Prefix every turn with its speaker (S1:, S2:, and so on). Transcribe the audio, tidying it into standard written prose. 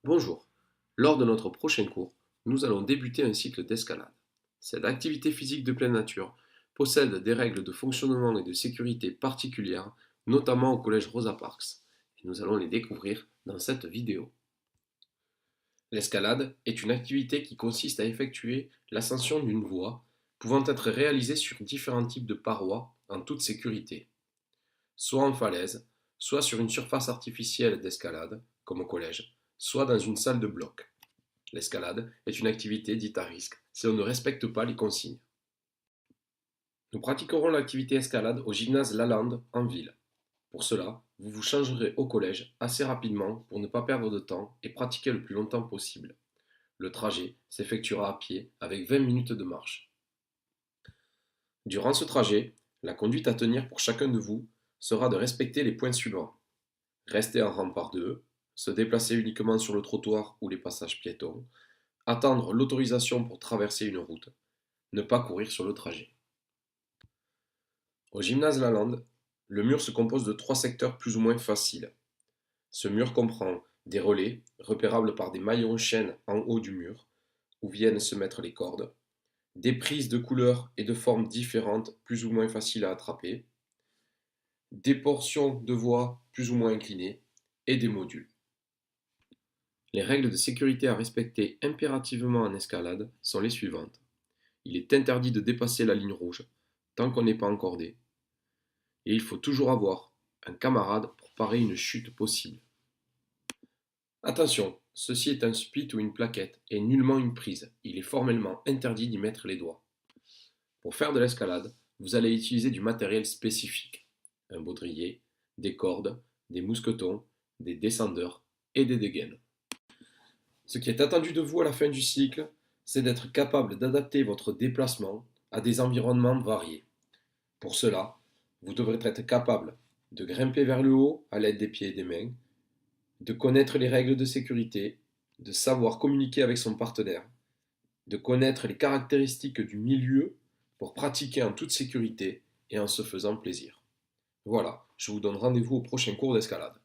S1: Bonjour. Lors de notre prochain cours, nous allons débuter un cycle d'escalade. Cette activité physique de pleine nature possède des règles de fonctionnement et de sécurité particulières, notamment au collège Rosa Parks. Et nous allons les découvrir dans cette vidéo. L'escalade est une activité qui consiste à effectuer l'ascension d'une voie pouvant être réalisée sur différents types de parois en toute sécurité, soit en falaise, soit sur une surface artificielle d'escalade, comme au collège, soit dans une salle de bloc. L'escalade est une activité dite à risque si on ne respecte pas les consignes. Nous pratiquerons l'activité escalade au gymnase Lalande en ville. Pour cela, vous vous changerez au collège assez rapidement pour ne pas perdre de temps et pratiquer le plus longtemps possible. Le trajet s'effectuera à pied avec 20 minutes de marche. Durant ce trajet, la conduite à tenir pour chacun de vous sera de respecter les points suivants. Rester en rang par deux, se déplacer uniquement sur le trottoir ou les passages piétons, attendre l'autorisation pour traverser une route, ne pas courir sur le trajet. Au gymnase Lalande, le mur se compose de trois secteurs plus ou moins faciles. Ce mur comprend des relais, repérables par des maillons chaînes en haut du mur, où viennent se mettre les cordes, des prises de couleurs et de formes différentes plus ou moins faciles à attraper, des portions de voies plus ou moins inclinées, et des modules. Les règles de sécurité à respecter impérativement en escalade sont les suivantes. Il est interdit de dépasser la ligne rouge tant qu'on n'est pas encordé, et il faut toujours avoir un camarade pour parer une chute possible. Attention, ceci est un split ou une plaquette et nullement une prise. Il est formellement interdit d'y mettre les doigts. Pour faire de l'escalade, vous allez utiliser du matériel spécifique. Un baudrier, des cordes, des mousquetons, des descendeurs et des dégaines. Ce qui est attendu de vous à la fin du cycle, c'est d'être capable d'adapter votre déplacement à des environnements variés. Pour cela, vous devrez être capable de grimper vers le haut à l'aide des pieds et des mains, de connaître les règles de sécurité, de savoir communiquer avec son partenaire, de connaître les caractéristiques du milieu pour pratiquer en toute sécurité et en se faisant plaisir. Voilà, je vous donne rendez-vous au prochain cours d'escalade.